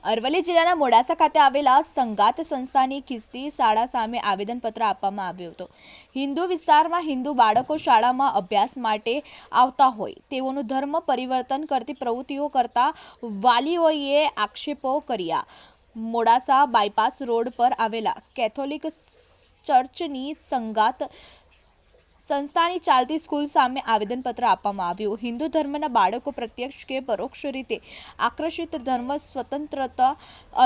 અરવલ્લી જિલ્લાના મોડાસા ખાતે આવેલા સંગાત સંસ્થાની ખિસ્તી શાળા સામે આવેદનપત્ર આપવામાં આવ્યું હતું। હિન્દુ વિસ્તારમાં હિન્દુ બાળકો શાળામાં અભ્યાસ માટે આવતા હોય તેઓનું ધર્મ પરિવર્તન કરતી પ્રવૃત્તિઓ કરતા વાલીઓએ આક્ષેપો કર્યા। મોડાસા બાયપાસ રોડ પર આવેલા કેથોલિક ચર્ચની સંગાત સંસ્થાની ચાલતી સ્કૂલ સામે આવેદનપત્ર આપવામાં આવ્યું। હિન્દુ ધર્મના બાળકો પ્રત્યક્ષ કે પરોક્ષ રીતે આકર્ષિત ધર્મ સ્વતંત્રતા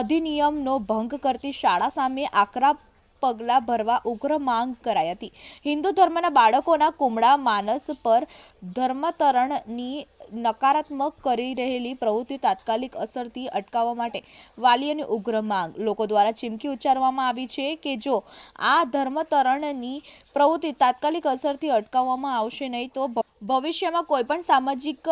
અધિનિયમનો ભંગ કરતી શાળા સામે આકરા પગલાં ભરવા ઉગ્ર માંગ કરાઈ હતી। હિન્દુ ધર્મના બાળકોના કુમળા માનસ પર ધર્માંતરણની નકારાત્મક કરી રહેલી પ્રવૃત્તિ તાત્કાલિક અસરથી અટકાવવા માટે વાલીઓની ઉગ્ર માંગ। લોકો દ્વારા ચીમકી ઉચ્ચારવામાં આવી છે કે જો આ ધર્માંતરણની પ્રવૃત્તિ તાત્કાલિક અસરથી અટકાવવામાં આવશે નહીં તો ભવિષ્યમાં કોઈપણ સામાજિક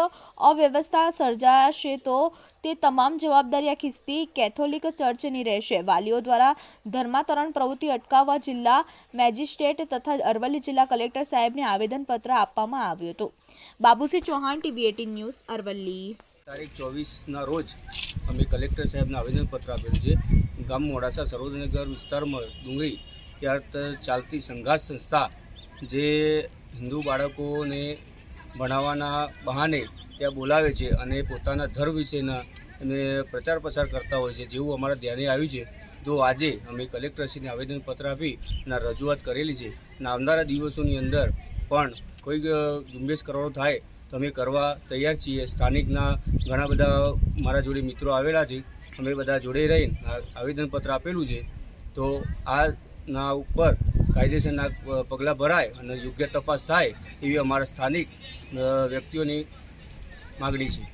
અવ્યવસ્થા સર્જાશે તો તે તમામ જવાબદારી આ ખિસ્તી કેથોલિક ચર્ચની રહેશે। વાલીઓ દ્વારા ધર્માંતરણ પ્રવૃત્તિ અટકાવવા જિલ્લા મેજિસ્ટ્રેટ તથા અરવલ્લી જિલ્લા કલેક્ટર સાહેબને આવેદનપત્ર આપવામાં આવ્યું હતું। Babusinh Chauhan, TV 18 news, Aravalli. તારીખ 24ના રોજ અમે કલેક્ટર સાહેબને આવેદનપત્ર આપેલું છે। ગામ મોડાસા સરોજનગર વિસ્તારમાં ડુંગરી ત્યાં ચાલતી સંઘાત સંસ્થા જે હિન્દુ બાળકોને ભણાવવાના બહાને ત્યાં બોલાવે છે અને પોતાના ધર્મ વિશેના એને પ્રચાર પ્રસાર કરતા હોય છે, જેવું અમારા ધ્યાને આવ્યું છે। તો આજે અમે કલેક્ટરશ્રીને આવેદનપત્ર આપી અને રજૂઆત કરેલી છે અને આવનારા દિવસોની અંદર પણ કોઈ ઝુંબેશ કરવાનો થાય તો અમે કરવા તૈયાર છીએ। સ્થાનિકના ઘણા બધા મારા જોડે મિત્રો આવેલા છે, અમે બધા જોડે રહીને આવેદનપત્ર આપેલું છે। તો આના ઉપર કાયદેસરના પગલાં ભરાય અને યોગ્ય તપાસ થાય એવી અમારા સ્થાનિક વ્યક્તિઓની માગણી છે।